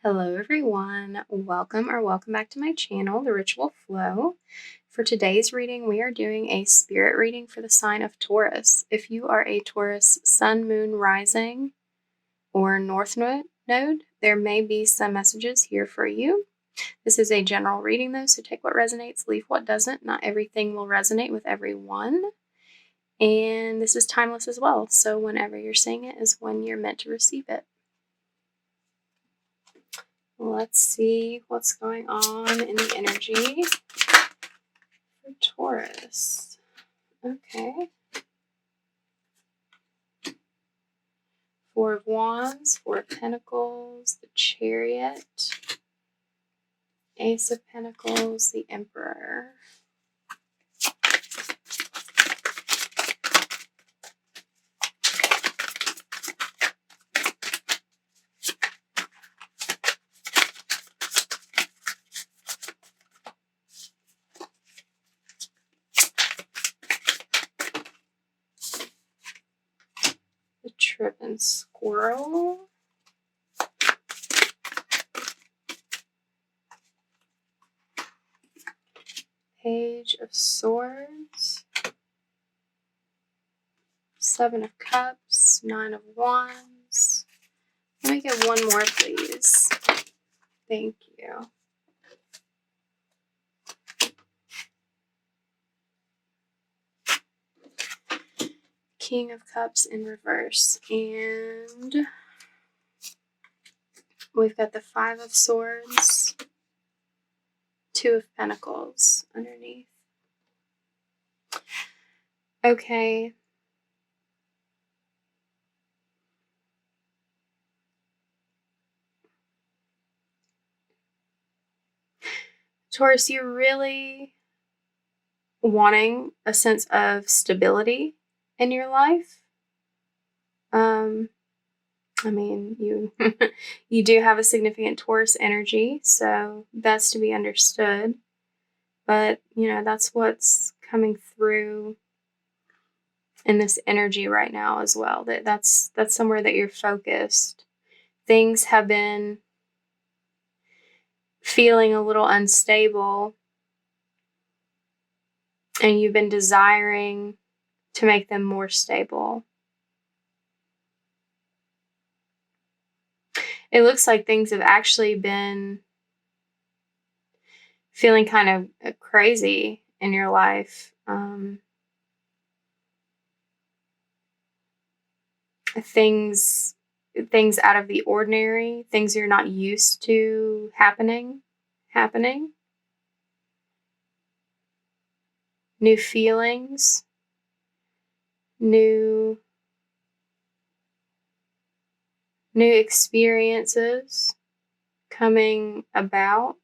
Hello everyone, welcome back to my channel, The Ritual Flow. For today's reading, we are doing a spirit reading for the sign of Taurus. If you are a Taurus Sun, Moon, Rising, or North Node, there may be some messages here for you. This is a general reading though, so take what resonates, leave what doesn't. Not everything will resonate with everyone. And this is timeless as well, so whenever you're seeing it is when you're meant to receive it. Let's see what's going on in the energy for Taurus. Okay. Four of Wands, Four of Pentacles, the Chariot, Ace of Pentacles, the Emperor. The Tripping Squirrel. Page of Swords. Seven of Cups, Nine of Wands. Let me get one more, please. Thank you. King of Cups in reverse. And we've got the Five of Swords, Two of Pentacles underneath. Okay. Taurus, you're really wanting a sense of stability in your life. I mean, you do have a significant Taurus energy, so that's to be understood. But, that's what's coming through in this energy right now as well. That's somewhere that you're focused. Things have been feeling a little unstable, and you've been desiring to make them more stable. It looks like things have actually been feeling kind of crazy in your life. Things out of the ordinary, things you're not used to happening. New feelings, new experiences coming about.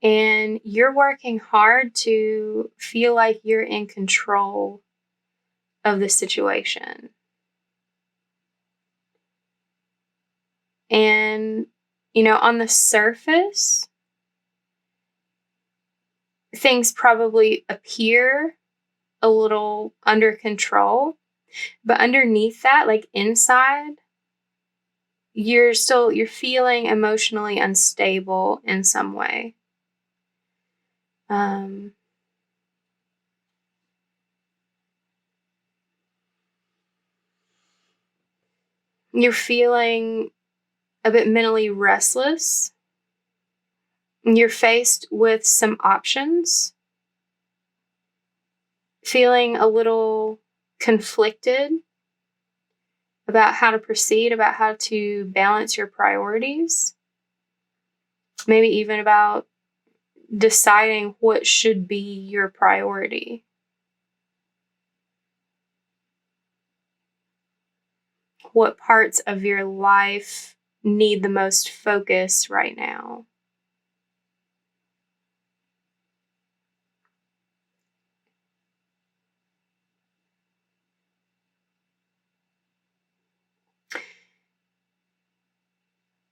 And you're working hard to feel like you're in control of the situation. And, on the surface, things probably appear a little under control, but underneath that, like inside, you're feeling emotionally unstable in some way. You're feeling a bit mentally restless. You're faced with some options. Feeling a little conflicted about how to proceed, about how to balance your priorities. Maybe even about deciding what should be your priority. What parts of your life need the most focus right now?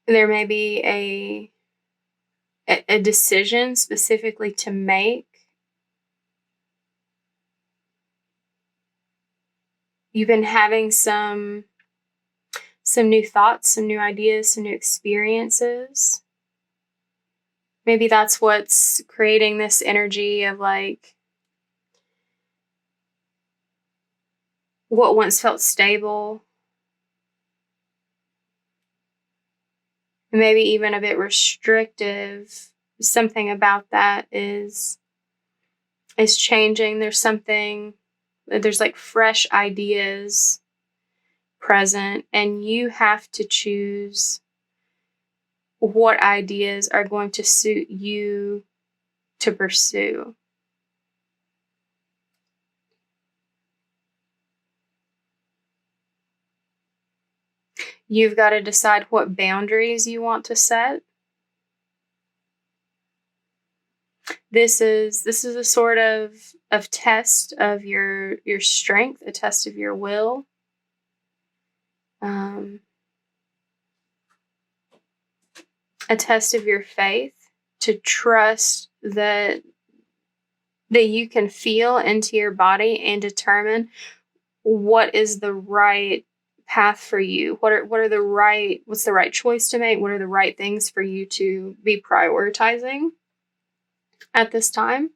There may be a decision specifically to make. You've been having some some new thoughts, some new ideas, some new experiences. Maybe that's what's creating this energy of like what once felt stable, maybe even a bit restrictive. Something about that is changing. There's like fresh ideas present, and you have to choose what ideas are going to suit you to pursue. You've got to decide what boundaries you want to set. This is a sort of test of your strength, a test of your will. A test of your faith, to trust that you can feel into your body and determine what is the right path for you. What's the right choice to make? What are the right things for you to be prioritizing at this time?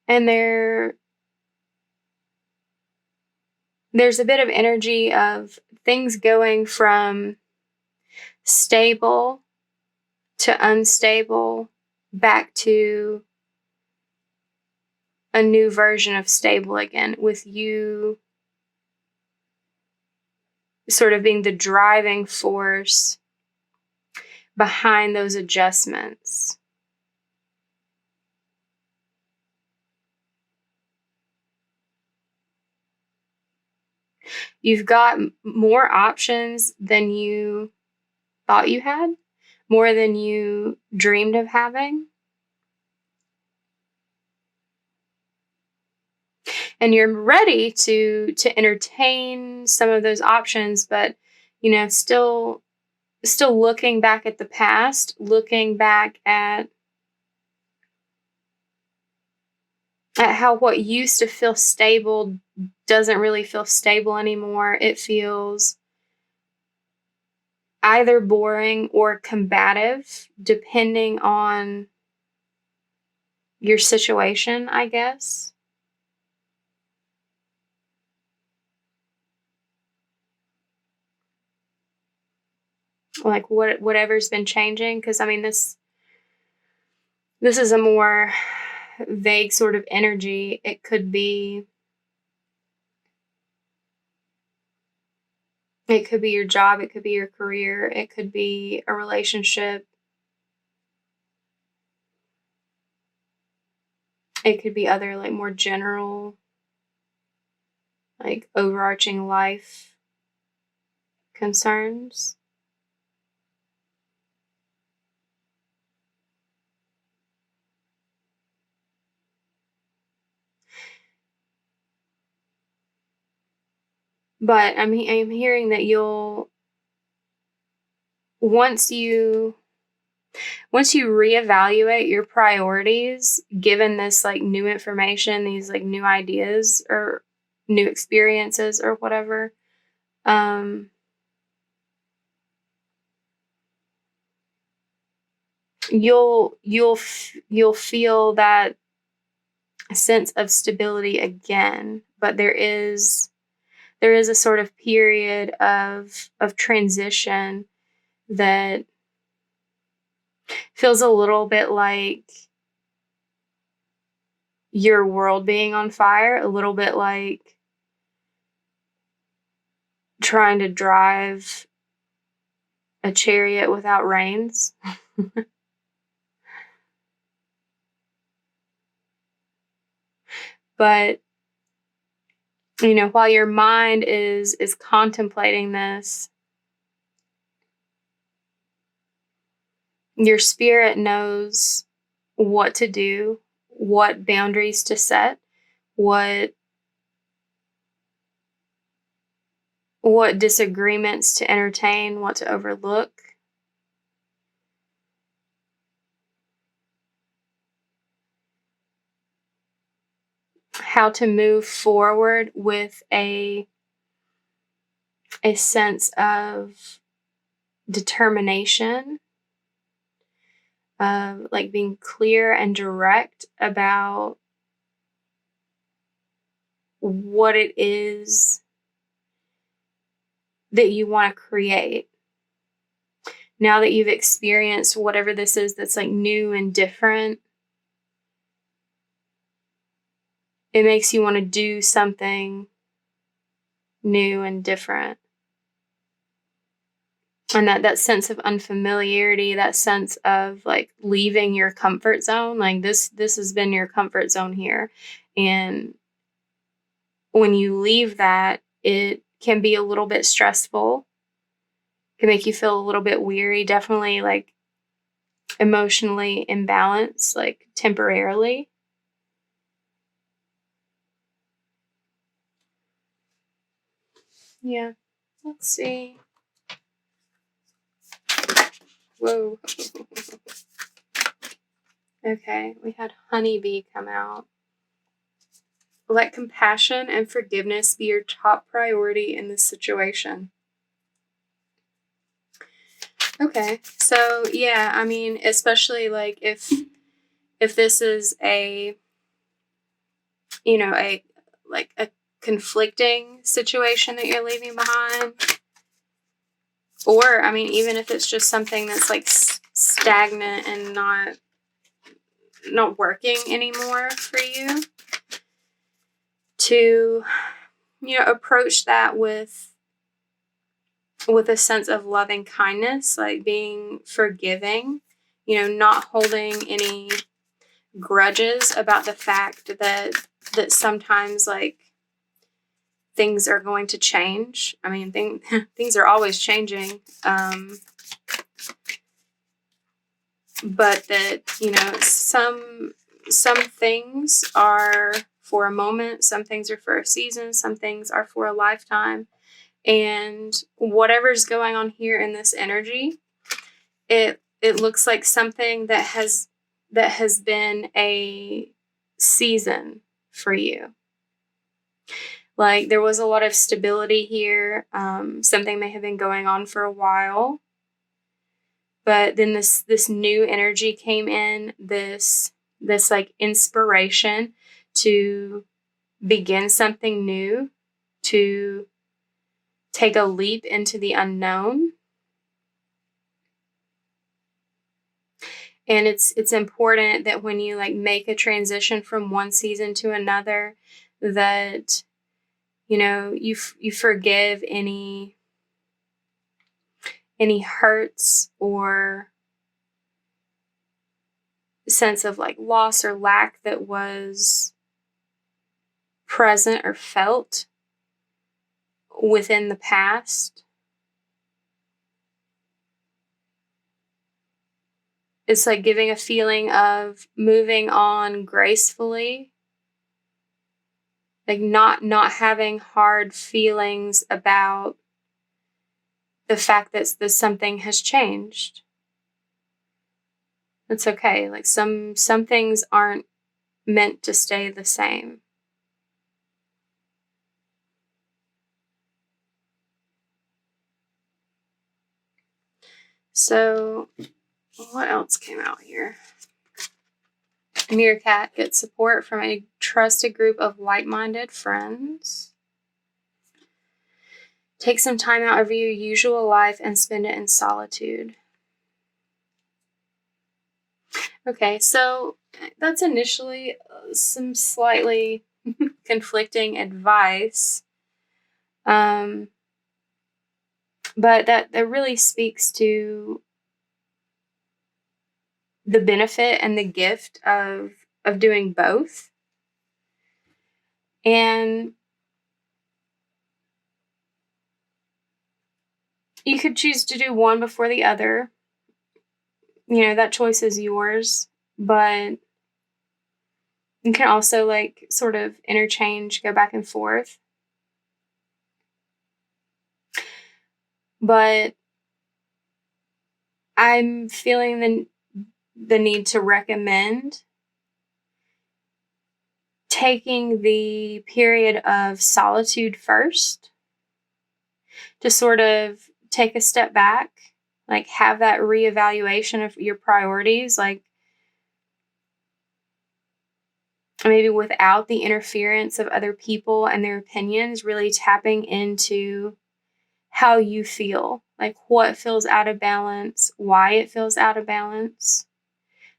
And there's a bit of energy of things going from stable to unstable back to a new version of stable again, with you sort of being the driving force behind those adjustments. You've got more options than you thought you had, more than you dreamed of having. And you're ready to entertain some of those options, but still looking back at the past, looking back at how what used to feel stable doesn't really feel stable anymore. It feels either boring or combative, depending on your situation, I guess. Like whatever's been changing, because this is a more vague sort of energy. It could be your job, it could be your career, it could be a relationship, it could be other like more general, like overarching life concerns. But I'm hearing that you'll, once you reevaluate your priorities, given this like new information, these like new ideas or new experiences or whatever, you'll feel that sense of stability again. But there is a sort of period of transition that feels a little bit like your world being on fire, a little bit like trying to drive a chariot without reins. But while your mind is contemplating this, your spirit knows what to do, what boundaries to set, what what disagreements to entertain, what to overlook. How to move forward with a sense of determination, of like being clear and direct about what it is that you want to create. Now that you've experienced whatever this is that's like new and different, it makes you want to do something new and different. And that sense of unfamiliarity, that sense of like leaving your comfort zone, like this has been your comfort zone here. And when you leave that, it can be a little bit stressful. It can make you feel a little bit weary, definitely like emotionally imbalanced, like temporarily. Yeah. Let's see. Whoa. Okay, we had honeybee come out. Let compassion and forgiveness be your top priority in this situation. Okay, so yeah, I mean, especially like if this is a, you know, a conflicting situation that you're leaving behind, or I mean, even if it's just something that's like stagnant and not working anymore for you, to, you know, approach that with a sense of loving kindness, like being forgiving, you know, not holding any grudges about the fact that sometimes like things are going to change. I mean, things are always changing. But that, you know, some things are for a moment, some things are for a season, some things are for a lifetime. And whatever's going on here in this energy, it looks like something that has been a season for you. Like there was a lot of stability here. Something may have been going on for a while, but then this new energy came in, this like inspiration to begin something new, to take a leap into the unknown. And it's important that when you like make a transition from one season to another, that, you know, you forgive any hurts or sense of like loss or lack that was present or felt within the past. It's like giving a feeling of moving on gracefully, like not having hard feelings about the fact that something has changed. It's okay. Like some things aren't meant to stay the same. So what else came out here? Meerkat gets support from a trusted group of like-minded friends. Take some time out of your usual life and spend it in solitude. Okay, so that's initially some slightly conflicting advice. But that really speaks to the benefit and the gift of doing both. And you could choose to do one before the other. You know, that choice is yours, but you can also like sort of interchange, go back and forth. But I'm feeling the need to recommend taking the period of solitude first to sort of take a step back, like have that reevaluation of your priorities, like maybe without the interference of other people and their opinions, really tapping into how you feel, like what feels out of balance, why it feels out of balance.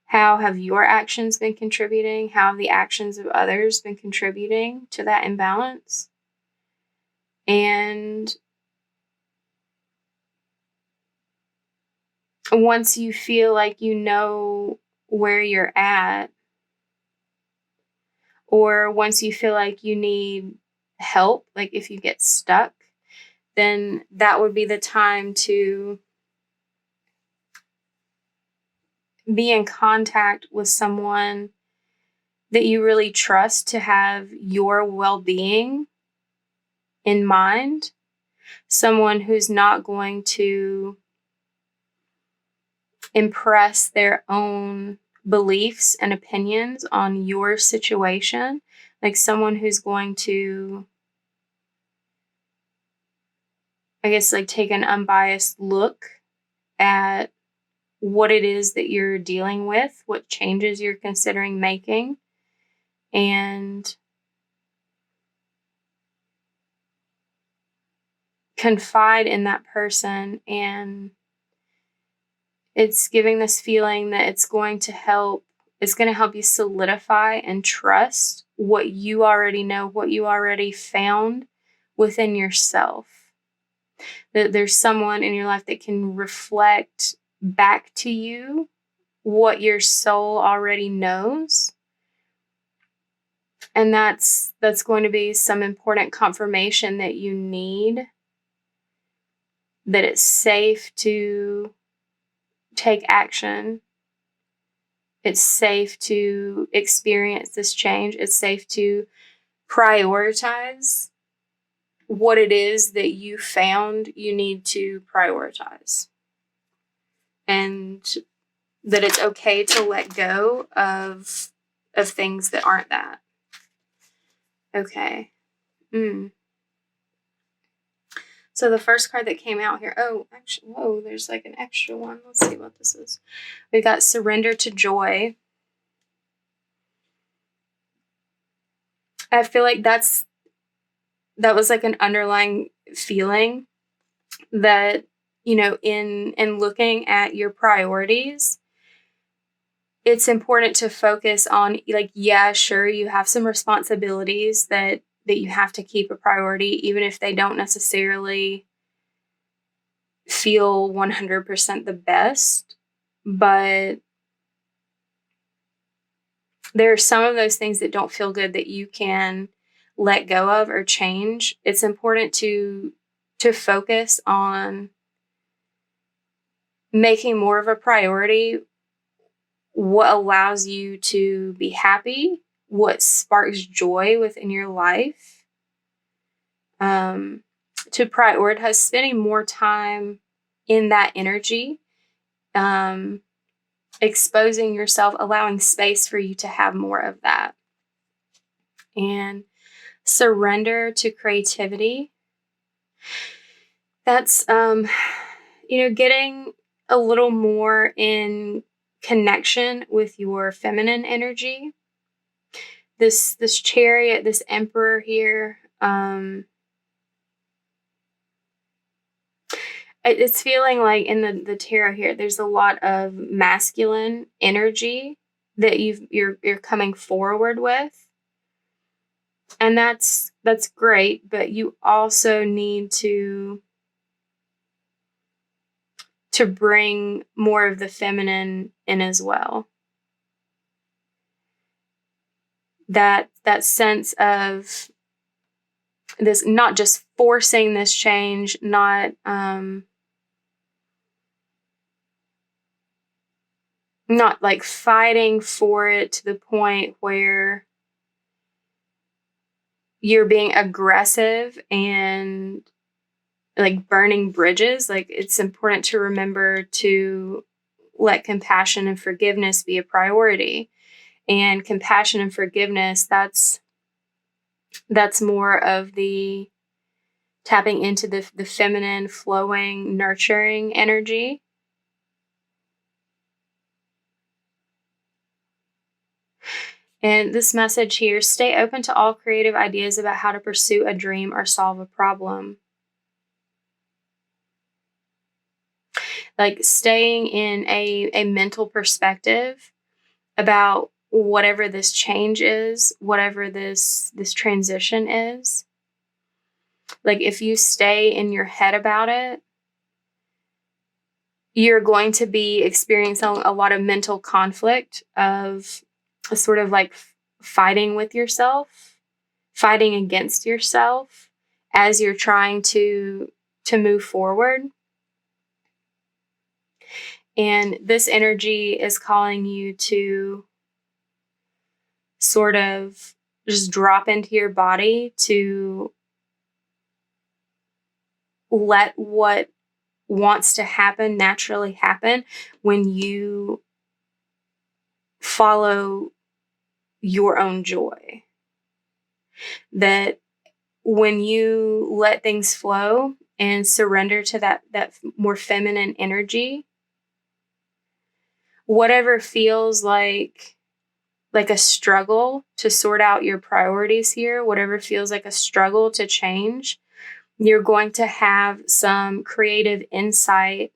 How have your actions been contributing? How have the actions of others been contributing to that imbalance? And once you feel like you know where you're at, or once you feel like you need help, like if you get stuck, then that would be the time to be in contact with someone that you really trust to have your well-being in mind. Someone who's not going to impress their own beliefs and opinions on your situation. Like someone who's going to, I guess, like take an unbiased look at what it is that you're dealing with, what changes you're considering making, and confide in that person. And it's giving this feeling that it's going to help you solidify and trust what you already know, what you already found within yourself. That there's someone in your life that can reflect back to you what your soul already knows. And that's going to be some important confirmation that you need, that it's safe to take action. It's safe to experience this change. It's safe to prioritize what it is that you found you need to prioritize. And that it's okay to let go of things that aren't that. Okay. So the first card that came out here, there's like an extra one. Let's see what this is. We got Surrender to Joy. I feel like that was like an underlying feeling that, in looking at your priorities, it's important to focus on, like, yeah, sure, you have some responsibilities that you have to keep a priority, even if they don't necessarily feel 100% the best. But there are some of those things that don't feel good that you can let go of or change. It's important to focus on making more of a priority what allows you to be happy, what sparks joy within your life. To prioritize spending more time in that energy, exposing yourself, allowing space for you to have more of that. And surrender to creativity. That's, getting a little more in connection with your feminine energy. This Chariot, this Emperor here, it's feeling like in the tarot here, there's a lot of masculine energy that you're coming forward with. And that's great, but you also need to bring more of the feminine in as well. That sense of this, not just forcing this change, not like fighting for it to the point where you're being aggressive and like burning bridges. Like, it's important to remember to let compassion and forgiveness be a priority. And compassion and forgiveness, that's more of the tapping into the feminine, flowing, nurturing energy. And this message here, stay open to all creative ideas about how to pursue a dream or solve a problem. Like, staying in a mental perspective about whatever this change is, whatever this transition is. Like, if you stay in your head about it, you're going to be experiencing a lot of mental conflict of sort of like fighting with yourself, fighting against yourself as you're trying to move forward. And this energy is calling you to sort of just drop into your body, to let what wants to happen naturally happen when you follow your own joy. That when you let things flow and surrender to that more feminine energy, whatever feels like a struggle to sort out your priorities here, whatever feels like a struggle to change, you're going to have some creative insight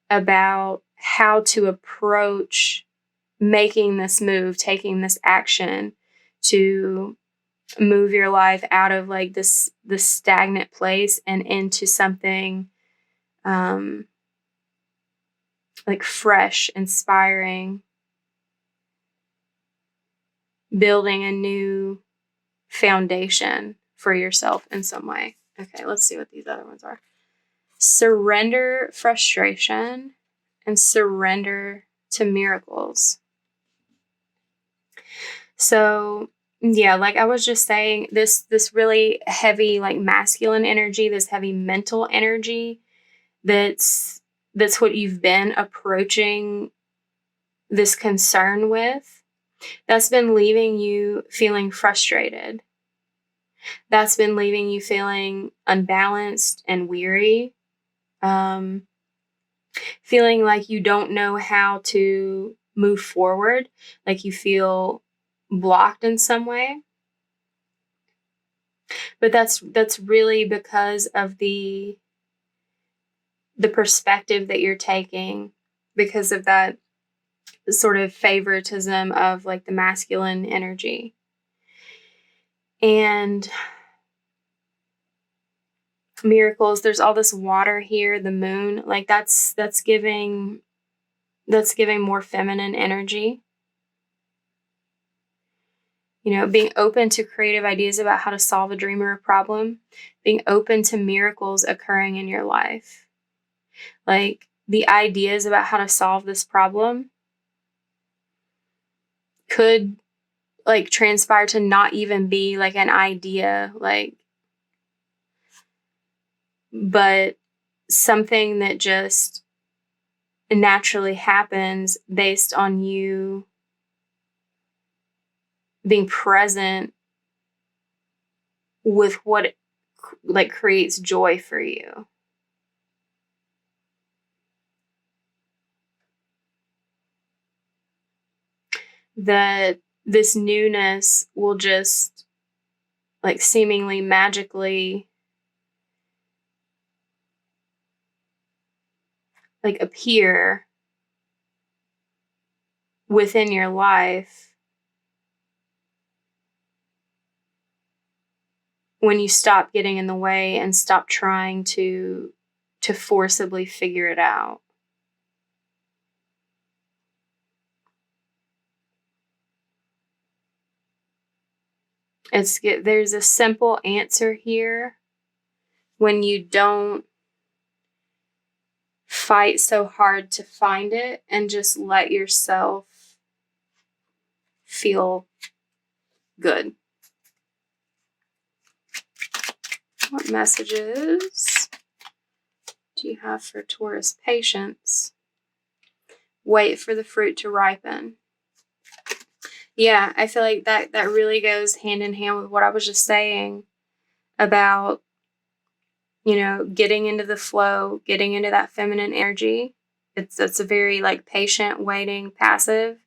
about how to approach making this move, taking this action to move your life out of like this stagnant place and into something like fresh, inspiring, building a new foundation for yourself in some way. Okay, let's see what these other ones are. Surrender frustration and surrender to miracles. So yeah, like I was just saying, this really heavy, like masculine energy, this heavy mental energy, that's what you've been approaching this concern with, that's been leaving you feeling frustrated. That's been leaving you feeling unbalanced and weary, feeling like you don't know how to move forward, like you feel blocked in some way. But that's really because of the perspective that you're taking, because of that sort of favoritism of like the masculine energy. And miracles, there's all this water here, the moon, like that's giving more feminine energy. You know, being open to creative ideas about how to solve a dream or a problem, being open to miracles occurring in your life. Like, the ideas about how to solve this problem could like transpire to not even be like an idea, like, but something that just naturally happens based on you being present with what like creates joy for you. That this newness will just like seemingly magically like appear within your life when you stop getting in the way and stop trying to forcibly figure it out. There's a simple answer here when you don't fight so hard to find it and just let yourself feel good. What messages do you have for Taurus? Patience. Wait for the fruit to ripen. Yeah, I feel like that really goes hand in hand with what I was just saying about, getting into the flow, getting into that feminine energy. It's a very patient, waiting, passive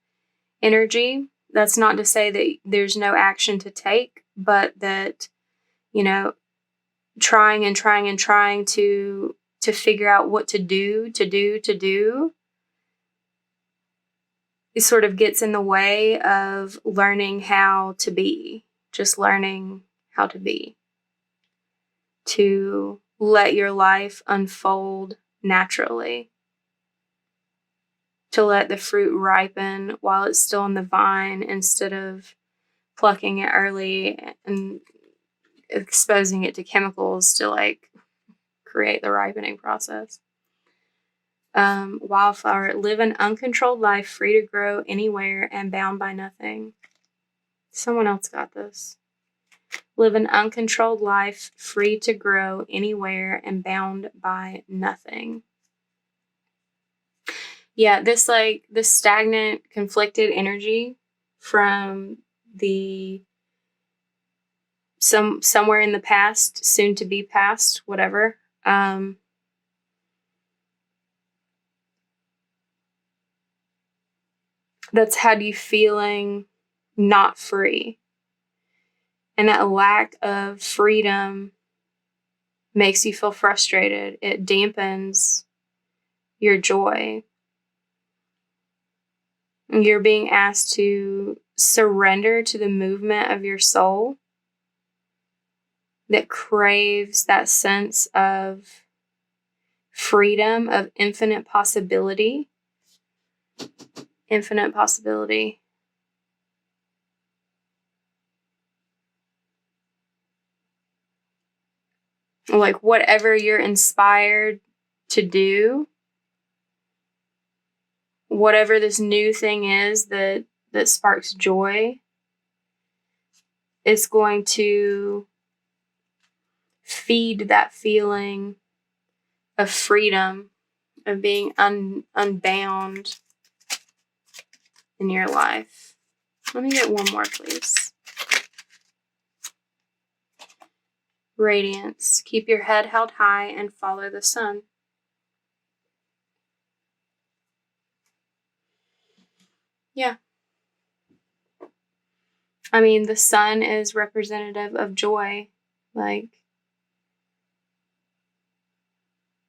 energy. That's not to say that there's no action to take, but that, trying and trying and trying to figure out what to do, it sort of gets in the way of learning how to be, just learning how to be, to let your life unfold naturally, to let the fruit ripen while it's still on the vine instead of plucking it early and exposing it to chemicals to create the ripening process. Wildflower, live an uncontrolled life, free to grow anywhere and bound by nothing. Someone else got this. Live an uncontrolled life, free to grow anywhere and bound by nothing. Yeah, this stagnant, conflicted energy from the somewhere in the past, soon to be past, whatever. That's had you feeling not free. And that lack of freedom makes you feel frustrated. It dampens your joy. You're being asked to surrender to the movement of your soul that craves that sense of freedom, of infinite possibility. Infinite possibility. Whatever you're inspired to do, whatever this new thing is that sparks joy, it's going to feed that feeling of freedom, of being unbound in your life. Let me get one more, please. Radiance. Keep your head held high and follow the sun. Yeah. I mean, the sun is representative of joy.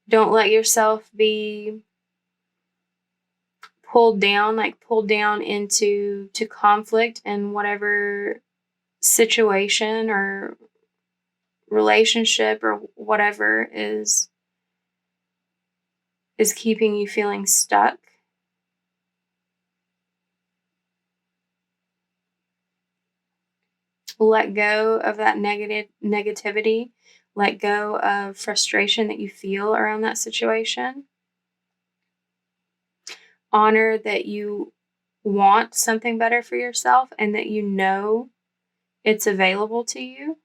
Don't let yourself be pulled down into conflict in whatever situation or relationship or whatever is keeping you feeling stuck. Let go of that negativity. Let go of frustration that you feel around that situation. Honor that you want something better for yourself and that you know it's available to you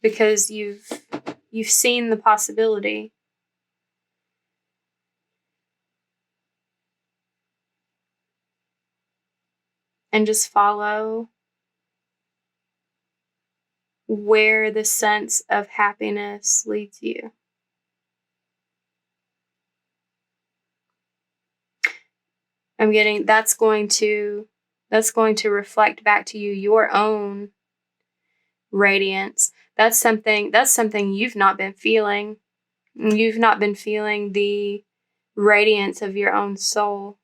because you've seen the possibility. And just follow where the sense of happiness leads you. I'm getting that's going to reflect back to you your own radiance. That's something you've not been feeling. You've not been feeling the radiance of your own soul.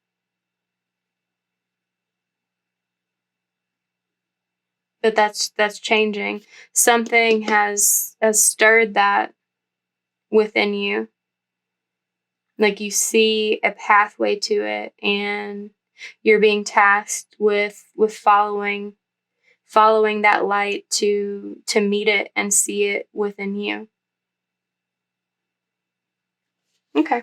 But that's changing. Something has stirred that within you. You see a pathway to it and you're being tasked with following that light to meet it and see it within you. Okay.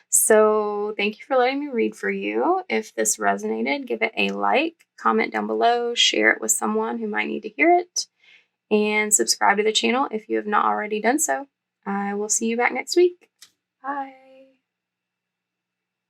So thank you for letting me read for you. If this resonated, give it a like, comment down below, share it with someone who might need to hear it, and subscribe to the channel if you have not already done so. I will see you back next week. Bye.